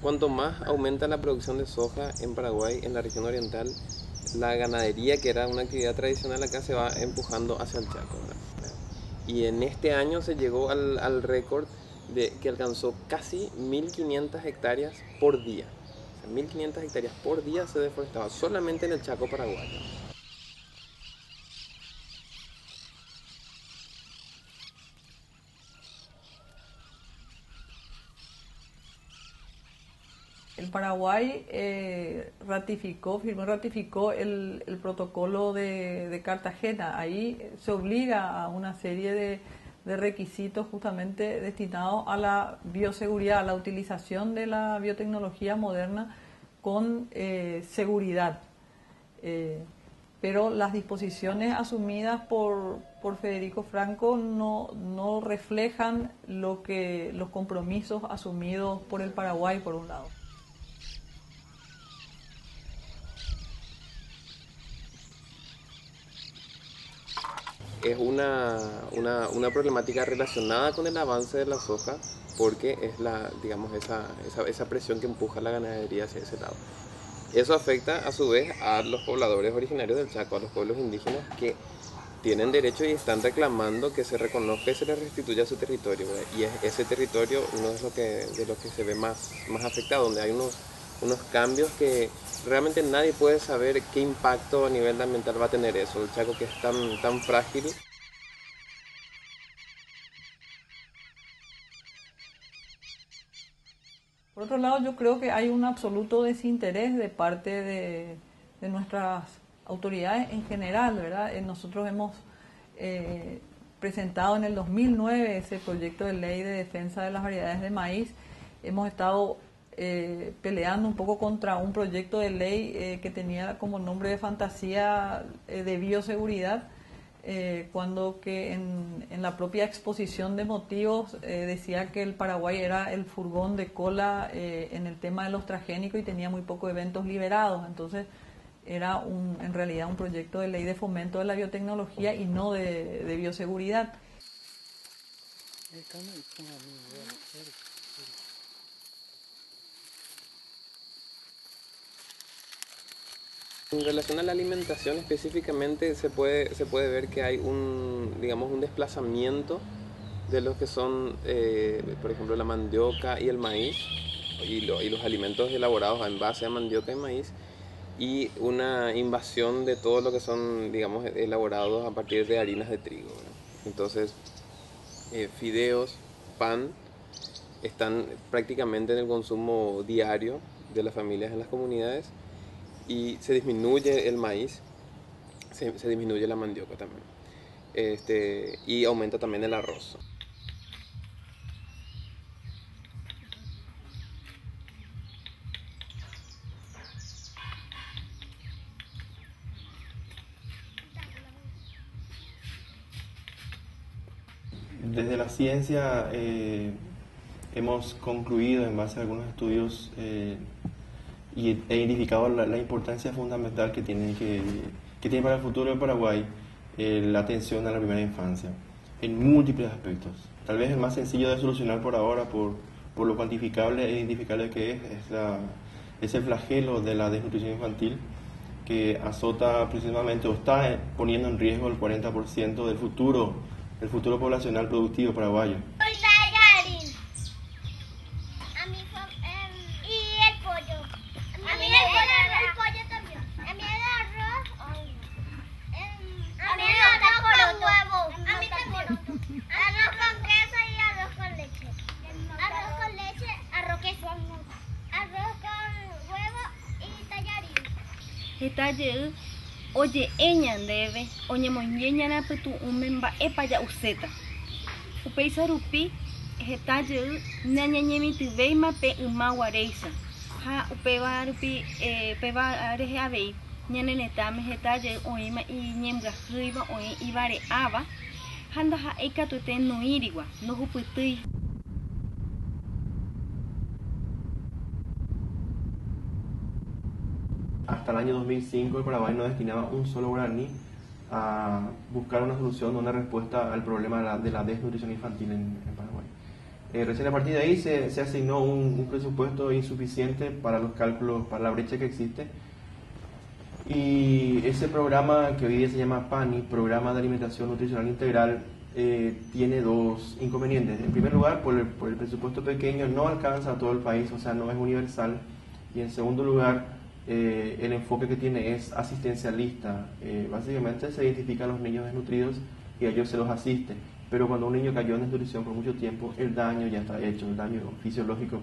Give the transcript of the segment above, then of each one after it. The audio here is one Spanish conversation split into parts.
cuanto más aumenta la producción de soja en Paraguay, en la región oriental, la ganadería, que era una actividad tradicional acá, se va empujando hacia el Chaco, ¿verdad? Y en este año se llegó al récord de que alcanzó casi 1.500 hectáreas por día. O sea, 1.500 hectáreas por día se deforestaba solamente en el Chaco paraguayo. El Paraguay ratificó el protocolo de Cartagena. Ahí se obliga a una serie de requisitos justamente destinados a la bioseguridad, a la utilización de la biotecnología moderna con seguridad. Pero las disposiciones asumidas por Federico Franco no reflejan los compromisos asumidos por el Paraguay, por un lado. Es una problemática relacionada con el avance de la soja, porque es digamos, esa presión que empuja la ganadería hacia ese lado. Eso afecta a su vez a los pobladores originarios del Chaco, a los pueblos indígenas que tienen derecho y están reclamando que se reconozca y se les restituya su territorio, ¿verdad? Y es ese territorio uno de los que se ve más afectado, donde hay unos cambios que realmente nadie puede saber qué impacto a nivel ambiental va a tener eso. El Chaco, que es tan frágil. Por otro lado, yo creo que hay un absoluto desinterés de parte de nuestras autoridades en general, ¿verdad? Nosotros hemos presentado en el 2009 ese proyecto de ley de defensa de las variedades de maíz. Hemos estado peleando un poco contra un proyecto de ley que tenía como nombre de fantasía de bioseguridad, cuando que en la propia exposición de motivos decía que el Paraguay era el furgón de cola en el tema de los transgénicos y tenía muy pocos eventos liberados. Entonces era en realidad un proyecto de ley de fomento de la biotecnología y no de bioseguridad. En relación a la alimentación específicamente se puede ver que hay digamos, un desplazamiento de los que son, por ejemplo, la mandioca y el maíz, y los alimentos elaborados en base a mandioca y maíz, y una invasión de todo lo que son, digamos, elaborados a partir de harinas de trigo, ¿verdad? Entonces, fideos, pan, están prácticamente en el consumo diario de las familias en las comunidades, y se disminuye el maíz, se disminuye la mandioca también, y aumenta también el arroz. Desde la ciencia hemos concluido en base a algunos estudios e identificado la importancia fundamental que tiene para el futuro de Paraguay la atención a la primera infancia, en múltiples aspectos. Tal vez el más sencillo de solucionar por ahora, por lo cuantificable e identificable que es el flagelo de la desnutrición infantil, que azota precisamente o está poniendo en riesgo el 40% del futuro poblacional productivo paraguayo. Hetaje oye eñandeve oñemoñeñana petu umemba epaya useta upeisa rupi hetaje ñañañemitiveima pe umaguareisa ha upeva rupi peva areje avei ñanenetame hetaje oima iñemgahýiva oĩ ivare'áva ha ndaha'éi katuete noírigua nohupytýi. Hasta el año 2005 el Paraguay no destinaba un solo guaraní a buscar una solución, una respuesta al problema de la desnutrición infantil en Paraguay. Recién a partir de ahí se asignó un presupuesto insuficiente para los cálculos, para la brecha que existe. Y ese programa, que hoy día se llama PANI, Programa de Alimentación Nutricional Integral, tiene dos inconvenientes. En primer lugar, por el presupuesto pequeño, no alcanza a todo el país, o sea, no es universal. Y en segundo lugar, el enfoque que tiene es asistencialista. Básicamente se identifican los niños desnutridos y a ellos se los asiste. Pero cuando un niño cayó en desnutrición por mucho tiempo, el daño ya está hecho, el daño fisiológico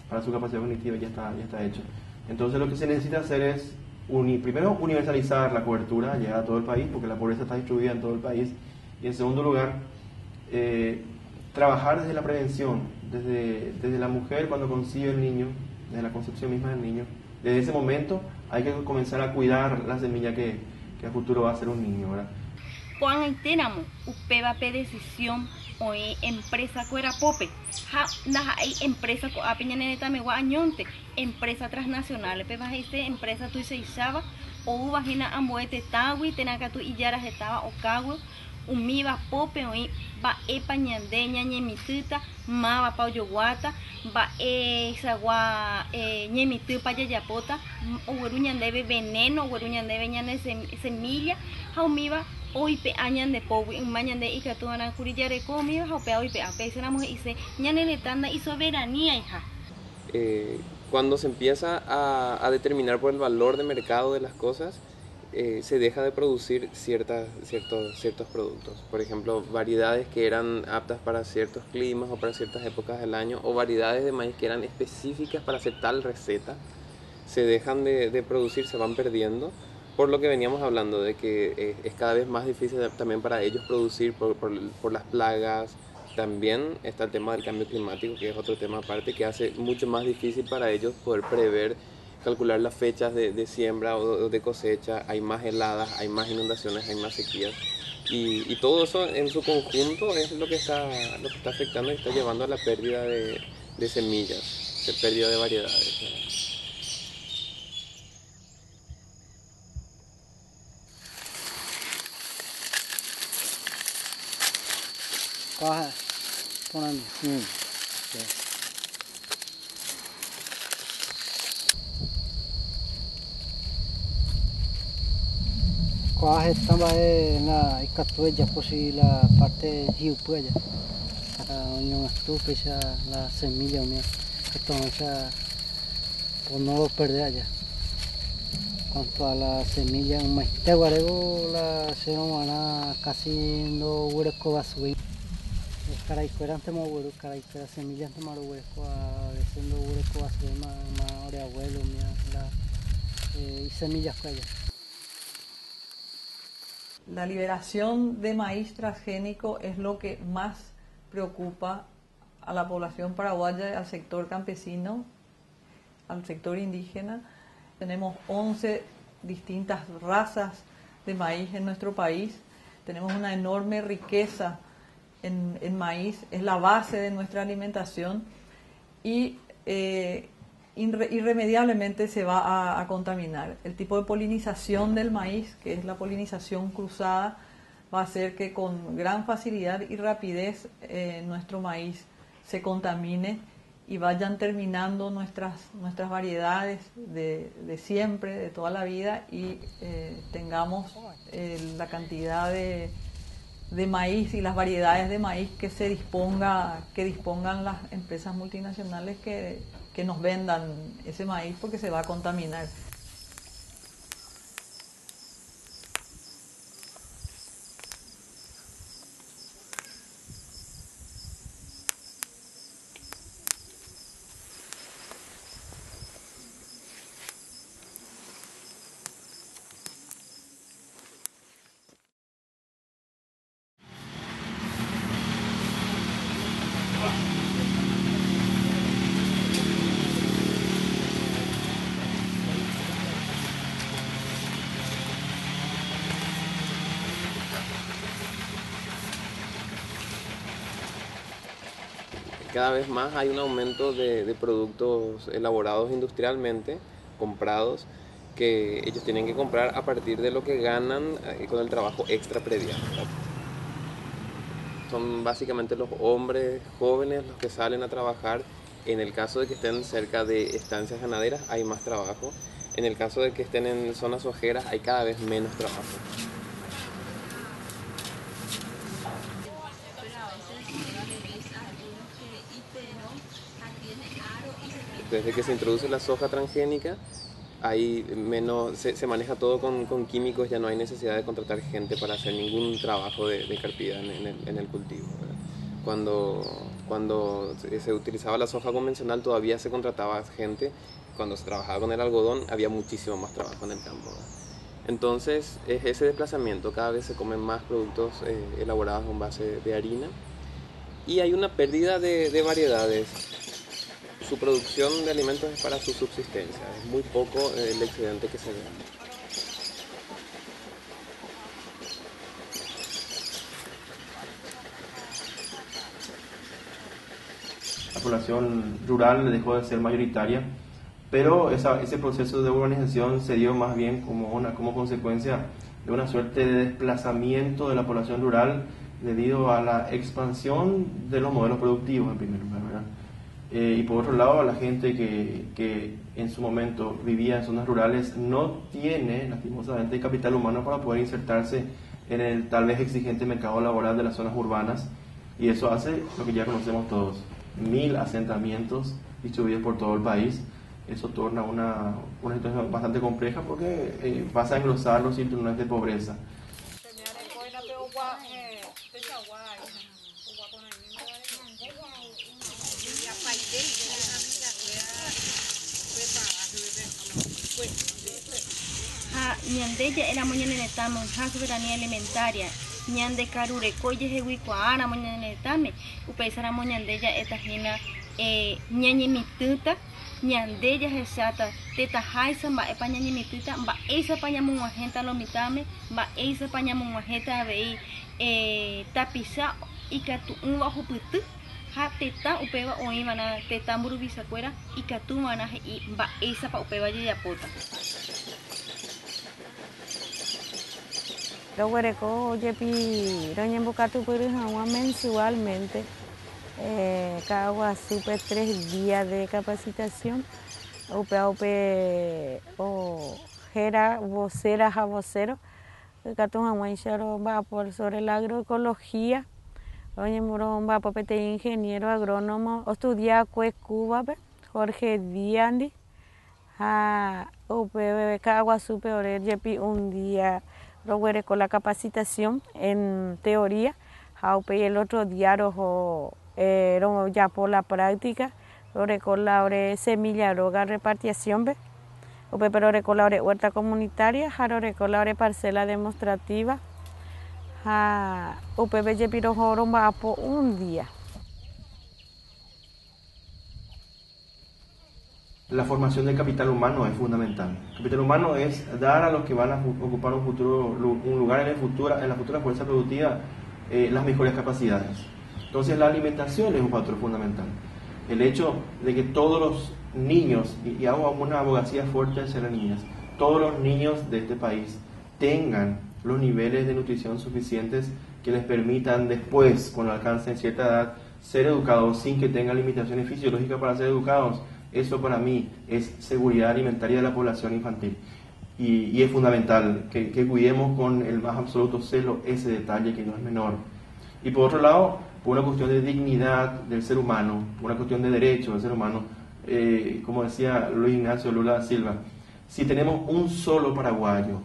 para su capacidad cognitiva ya está hecho. Entonces lo que se necesita hacer es primero universalizar la cobertura, llegar a todo el país, porque la pobreza está distribuida en todo el país. Y en segundo lugar, trabajar desde la prevención, desde la mujer cuando concibe el niño, desde la concepción misma del niño. Desde ese momento hay que comenzar a cuidar la semilla que a futuro va a ser un niño, ¿verdad? Cuando enteramos, upeba pe decisión o empresa cuera pope, hay empresa co apiña neta me añonte, empresa transnacional, pe bajiste empresa tu se isaba o vagina amboete tawi tenaka tu iyara estaba o cago umiba pope o va pañande ñañemitita ma va pa yoguata va sagua ñemitu pa yayapota o debe veneno o debe ñane semilla jaumiba hoy pe añan de powi un mañan de ikatuana curillare comi hoy pe apesenamos hice ñane tanda y soberanía hija. Cuando se empieza a determinar por el valor de mercado de las cosas, se deja de producir ciertos productos. Por ejemplo, variedades que eran aptas para ciertos climas o para ciertas épocas del año, o variedades de maíz que eran específicas para hacer tal receta, se dejan de producir, se van perdiendo, por lo que veníamos hablando de que es cada vez más difícil también para ellos producir por las plagas. También está el tema del cambio climático, que es otro tema aparte, que hace mucho más difícil para ellos poder prever, calcular las fechas de siembra o de cosecha. Hay más heladas, hay más inundaciones, hay más sequías. Y todo eso en su conjunto es lo que está afectando y está llevando a la pérdida de semillas, de pérdida de variedades. Coja, poname. Coja estaba en la Icatuella, pues y la parte Giupuella. Unión estupe la semilla unida. Entonces, pues no lo perder allá. Cuanto a la semilla, un mes de guarego, la semana casi no hueco va a subir. Caraicuera ante más hueco, caraicuera semillas ante más hueco, a veces no hueco va a subir más de abuelo, y semillas que allá. La liberación de maíz transgénico es lo que más preocupa a la población paraguaya, al sector campesino, al sector indígena. Tenemos 11 distintas razas de maíz en nuestro país. Tenemos una enorme riqueza en maíz, es la base de nuestra alimentación y irremediablemente se va a contaminar. El tipo de polinización del maíz, que es la polinización cruzada, va a hacer que con gran facilidad y rapidez nuestro maíz se contamine y vayan terminando nuestras variedades de siempre, de toda la vida, y tengamos la cantidad de maíz y las variedades de maíz que dispongan las empresas multinacionales que nos vendan ese maíz, porque se va a contaminar. Cada vez más hay un aumento de productos elaborados industrialmente, comprados, que ellos tienen que comprar a partir de lo que ganan con el trabajo extra predial. son básicamente los hombres jóvenes los que salen a trabajar. En el caso de que estén cerca de estancias ganaderas hay más trabajo. En el caso de que estén en zonas ojeras hay cada vez menos trabajo. Desde que se introduce la soja transgénica, se maneja todo con químicos, ya no hay necesidad de contratar gente para hacer ningún trabajo de carpida en el cultivo, ¿verdad? Cuando se utilizaba la soja convencional todavía se contrataba gente, cuando se trabajaba con el algodón había muchísimo más trabajo en el campo, ¿verdad? Entonces es ese desplazamiento, cada vez se comen más productos elaborados con base de harina y hay una pérdida de variedades. Su producción de alimentos es para su subsistencia, es muy poco el excedente que se ve. La población rural dejó de ser mayoritaria, pero ese proceso de urbanización se dio más bien como consecuencia de una suerte de desplazamiento de la población rural debido a la expansión de los modelos productivos en primer lugar, ¿verdad? Y por otro lado, la gente que en su momento vivía en zonas rurales no tiene, lastimosamente, capital humano para poder insertarse en el tal vez exigente mercado laboral de las zonas urbanas, y eso hace lo que ya conocemos todos, 1000 asentamientos distribuidos por todo el país. Eso torna una situación bastante compleja porque pasa a engrosar los cinturones de pobreza. Ñandeya era moñanetame ha soberanía alimentaria ñande karure koye hewikuaara moñanetame upeisara moñandeya etajina ñañemitýta ñandeya hecháta tetaháicha mba'épa ñañemitýta mba'éichapa ñamoguahẽta lomitãme mba'éichapa ñamoguahẽta avei tapicha ikatu'ỹva ohupyty ha tetã upéva oĩvana tetã mburuvichakuéra ikatúvana he'i mba'éichapa upéva jejapóta. Roguereco yepi roñembocatupyry hag̃ua mensualmente cada Guasúpe 3 días de capacitación upe ojera vocera ha vocero katu hag̃uáicha mba'apo sobre la agroecología romba'apo peteĩ ingeniero agrónomo ostudiakue Cúvape Jorge Diandi ha upe cada Guasúpe ore yepi un día roguereco la capacitación en teoría, y el otro día ya por la práctica, rorecola semilla roga repartición, pero rorecola huerta comunitaria, rorecola parcela demostrativa, upe yepiro por un día. La formación del capital humano es fundamental. El capital humano es dar a los que van a ocupar un lugar en la futura fuerza productiva las mejores capacidades. Entonces la alimentación es un factor fundamental. El hecho de que todos los niños, y hago una abogacía fuerte hacia las niñas, todos los niños de este país tengan los niveles de nutrición suficientes que les permitan después, cuando alcancen cierta edad, ser educados sin que tengan limitaciones fisiológicas para ser educados. Eso para mí es seguridad alimentaria de la población infantil y es fundamental que cuidemos con el más absoluto celo ese detalle que no es menor. Y por otro lado, por una cuestión de dignidad del ser humano, por una cuestión de derecho del ser humano, como decía Luis Ignacio Lula da Silva, si tenemos un solo paraguayo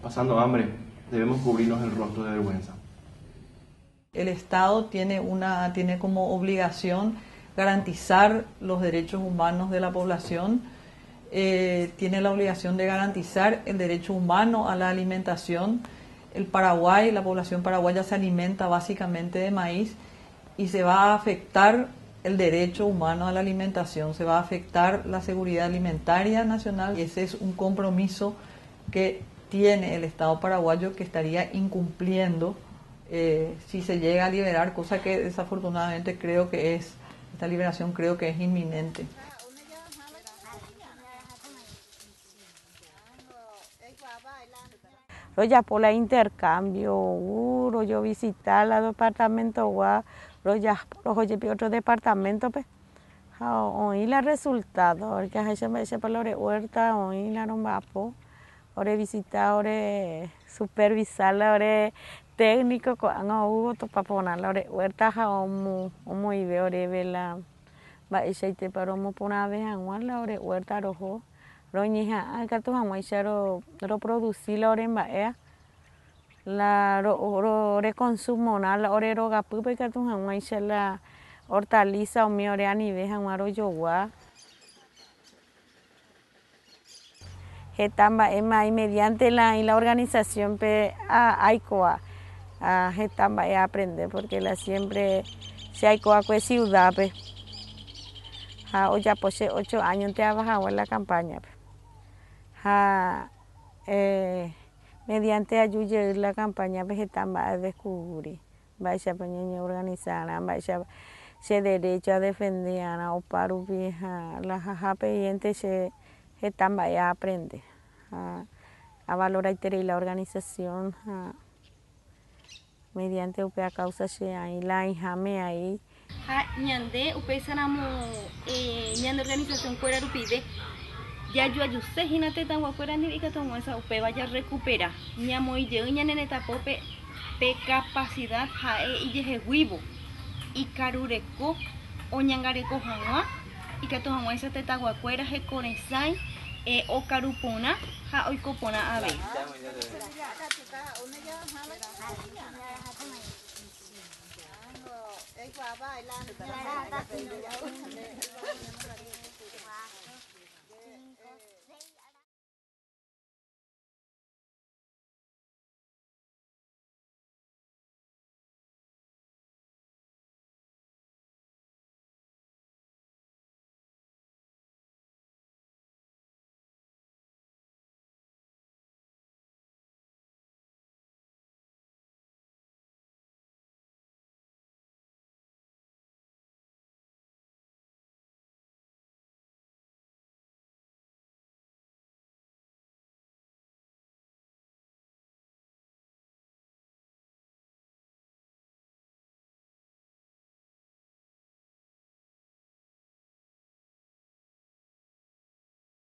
pasando hambre, debemos cubrirnos el rostro de vergüenza. El Estado tiene como obligación garantizar los derechos humanos de la población, tiene la obligación de garantizar el derecho humano a la alimentación. La población paraguaya se alimenta básicamente de maíz y se va a afectar el derecho humano a la alimentación, se va a afectar la seguridad alimentaria nacional y ese es un compromiso que tiene el Estado paraguayo que estaría incumpliendo si se llega a liberar, cosa que desafortunadamente esta liberación creo que es inminente. roya por la intercambio, yo visitar la departamento roya otro departamento pe. Oí la resultado, que se por la huerta, oí la rombapo, ore visitar, ore supervisar, ore técnico, no hubo para poner la huerta, muy bien, ore vela, va a ser te para mo poner vez en la ore huerta rojo, roñija, acá tu jamás ro producir la ore en baea, la ore consumo, la ore roga pupe que tu jamás la hortaliza o mi ore a nivel jamás yo Getamba Emma y mediante la organización AICOA Getamba aprender porque la siempre se AICOA pues ciudad pe o ya posee 8 años te ha bajado en la campaña mediante ayuda la campaña Getamba a descubrir vaya a organizar vaya se derecho a defender o para la jaja pendiente se Getamba a aprender a valorar y la organización mediante upea causa se ahí la hijame ahí ñande upe sanamo ñande organización fuera rupide ya yo ayuse hinate tan fuera ni que tomo esa upe vaya a recuperar ñamo y yo ñane tapope pe capacidad y je huivo y carureko o ñangareko jangua y que tomo esa tetaguacuera je conesai o carupona ja oikopona ave